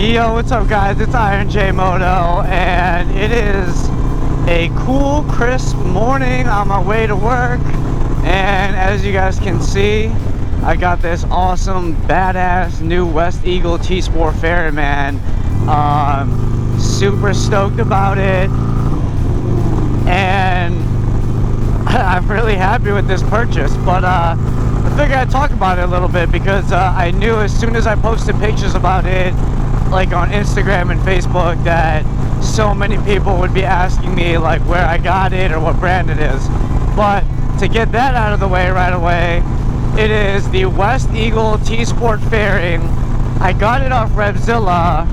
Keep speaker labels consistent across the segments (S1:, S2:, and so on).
S1: Yo, what's up guys? It's Iron J Moto, and it is a cool, crisp morning on my way to work. And as you guys can see, I got this awesome, badass new West Eagle T-Sport fairing, man. Super stoked about it, and I'm really happy with this purchase. But I figured I'd talk about it a little bit because I knew as soon as I posted pictures about it, like on Instagram and Facebook, that so many people would be asking me like where I got it or what brand it is. But to get that out of the way right away, it is the West Eagle T-Sport fairing. I got it off Revzilla.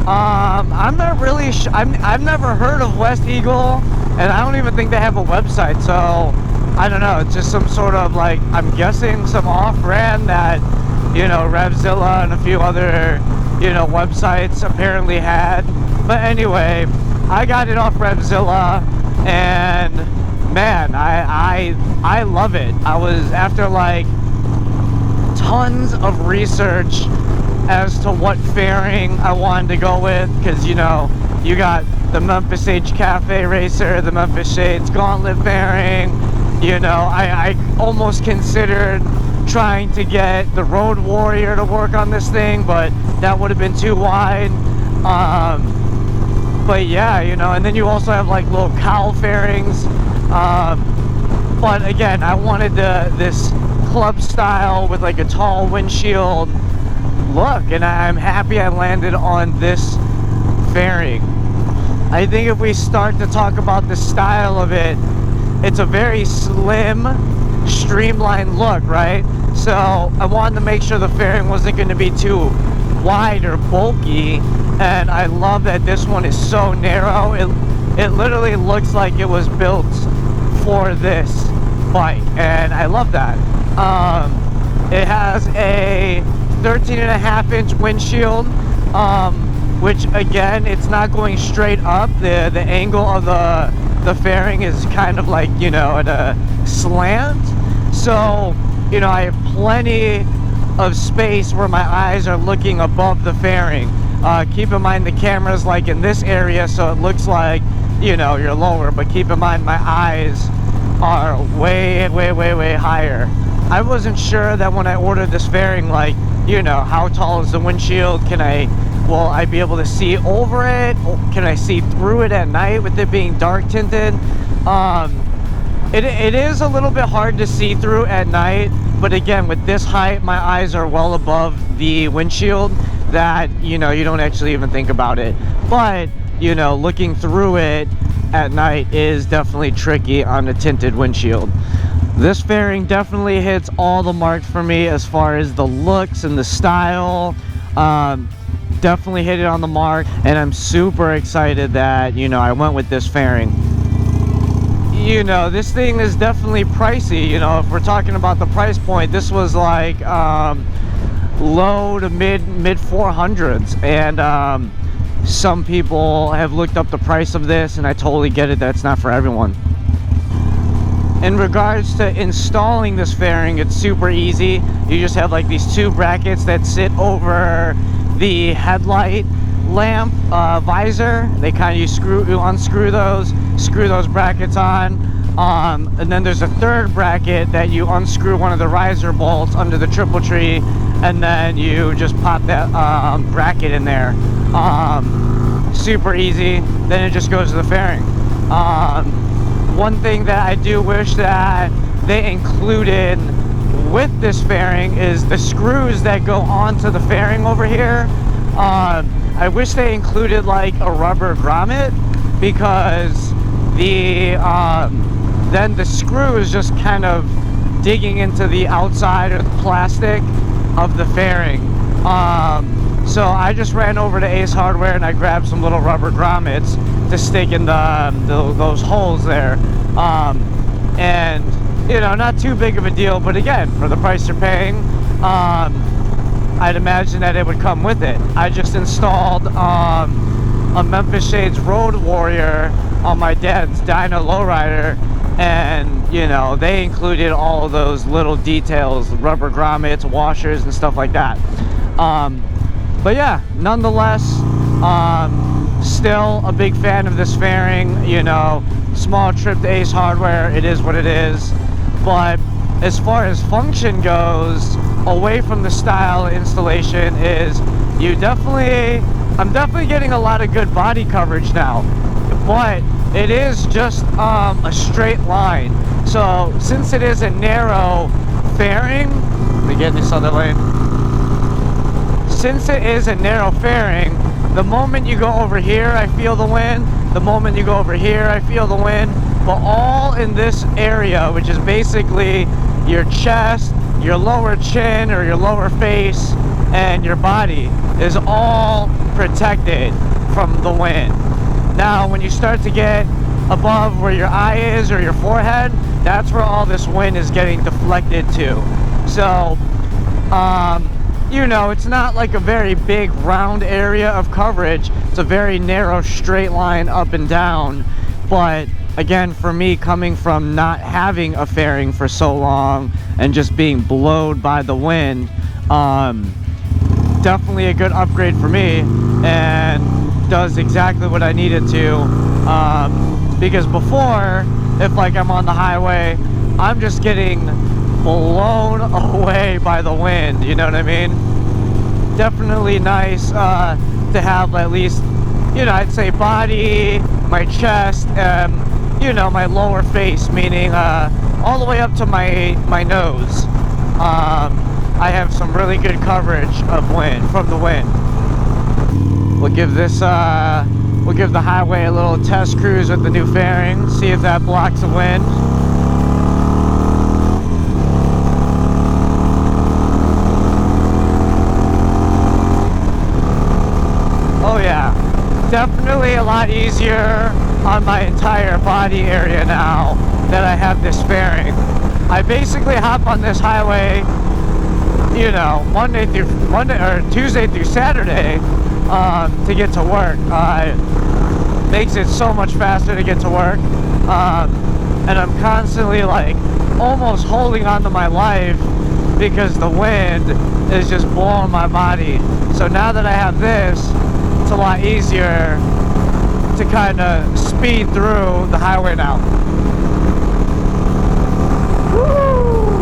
S1: I'm not really I've never heard of West Eagle, and I don't even think they have a website, so I don't know. It's just some sort of, like, I'm guessing some off-brand that, you know, Revzilla and a few other, you know, websites apparently had. But anyway, I got it off Revzilla, and man, I love it. I was, after like tons of research as to what fairing I wanted to go with, because, you know, you got the Memphis H Cafe Racer, the Memphis Shades Gauntlet fairing. You know, I almost considered trying to get the Road Warrior to work on this thing, but that would have been too wide. But yeah, you know, and then you also have like little cowl fairings. But again, I wanted this club style with like a tall windshield look, and I'm happy I landed on this fairing. I think if we start to talk about the style of it, it's a very slim, streamlined look, right? So I wanted to make sure the fairing wasn't going to be too wide or bulky, and I love that this one is so narrow. It literally looks like it was built for this bike, and I love that. It has a 13.5-inch windshield, which again, it's not going straight up. The angle of the fairing is kind of like, you know, at a slant. So, you know, I have plenty of space where my eyes are looking above the fairing. Keep in mind the camera's like in this area, so it looks like, you know, you're lower, but keep in mind my eyes are way higher. I wasn't sure that when I ordered this fairing, like, you know, how tall is the windshield? Will I be able to see over it? Or can I see through it at night with it being dark tinted? It is a little bit hard to see through at night, but again, with this height, my eyes are well above the windshield that, you know, you don't actually even think about it. But, you know, looking through it at night is definitely tricky on a tinted windshield. This fairing definitely hits all the marks for me as far as the looks and the style. Definitely hit it on the mark, and I'm super excited that, you know, I went with this fairing. You know, this thing is definitely pricey. You know, if we're talking about the price point, this was like low to mid 400s, and some people have looked up the price of this, and I totally get it, that's not for everyone. In regards to installing this fairing, it's super easy. You just have like these two brackets that sit over the headlight lamp visor. They kind of, you unscrew those, screw those brackets on, and then there's a third bracket that you unscrew one of the riser bolts under the triple tree, and then you just pop that bracket in there. Super easy. Then it just goes to the fairing. One thing that I do wish that they included with this fairing is the screws that go onto the fairing over here. I wish they included like a rubber grommet, because then the screw is just kind of digging into the outside of the plastic of the fairing. So I just ran over to Ace Hardware and I grabbed some little rubber grommets to stick in those holes there. And, you know, not too big of a deal, but again, for the price you're paying, I'd imagine that it would come with it. I just installed a Memphis Shades Road Warrior on my dad's dyno lowrider, and, you know, they included all of those little details, rubber grommets, washers, and stuff like that. But yeah, nonetheless, still a big fan of this fairing. You know, small trip to Ace Hardware, it is what it is. But as far as function goes, away from the style installation, is I'm definitely getting a lot of good body coverage now, but it is just a straight line. So since it is a narrow fairing, let me get this other lane. Since it is a narrow fairing, the moment you go over here, I feel the wind. The moment you go over here, I feel the wind. But all in this area, which is basically your chest, your lower chin or your lower face, and your body, is all protected from the wind. Now, when you start to get above where your eye is or your forehead, that's where all this wind is getting deflected to. So, you know, it's not like a very big round area of coverage. It's a very narrow straight line up and down. But again, for me, coming from not having a fairing for so long and just being blowed by the wind, definitely a good upgrade for me, and does exactly what I needed to. Because before, if like I'm on the highway, I'm just getting blown away by the wind, you know what I mean? Definitely nice to have at least, you know, I'd say body, my chest, you know, my lower face, meaning all the way up to my nose. I have some really good coverage of wind, from the wind. We'll give this, we'll give the highway a little test cruise with the new fairing, see if that blocks the wind. Oh yeah, definitely a lot easier on my entire body area now that I have this fairing. I basically hop on this highway, you know, Tuesday through Saturday to get to work. Makes it so much faster to get to work, and I'm constantly like almost holding on to my life because the wind is just blowing my body. So now that I have this, it's a lot easier to kind of speed through the highway now. Woo!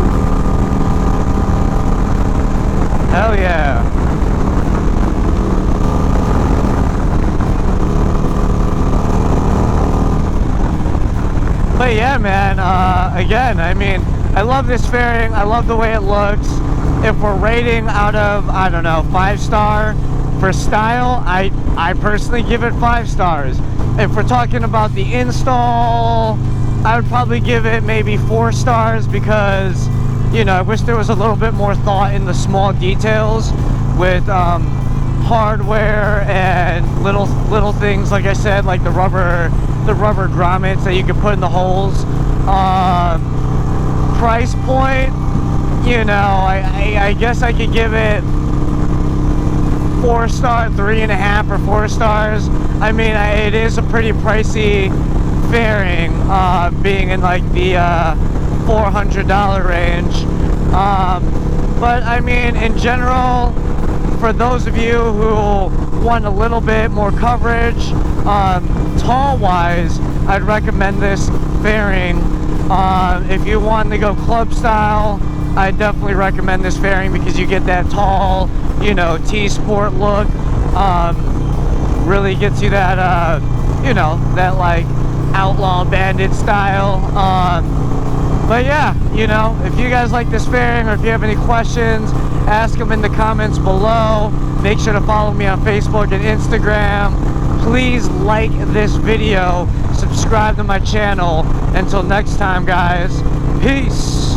S1: Hell yeah. But yeah, man, again, I mean, I love this fairing. I love the way it looks. If we're rating out of, I don't know, 5-star for style, I personally give it 5 stars. If we're talking about the install, I would probably give it maybe 4 stars because, you know, I wish there was a little bit more thought in the small details with hardware and little things, like I said, like the rubber grommets that you can put in the holes. Price point, you know, I guess I could give it 4 star, 3.5 or 4 stars. I mean, it is a pretty pricey fairing, being in like the $400 range. But I mean, in general, for those of you who want a little bit more coverage, tall wise, I'd recommend this fairing. If you want to go club style, I definitely recommend this fairing because you get that tall, you know, T-Sport look. Really gets you that, you know, that like outlaw bandit style. But yeah, you know, if you guys like this fairing or if you have any questions, ask them in the comments below. Make sure to follow me on Facebook and Instagram. Please like this video, subscribe to my channel. Until next time, guys, peace.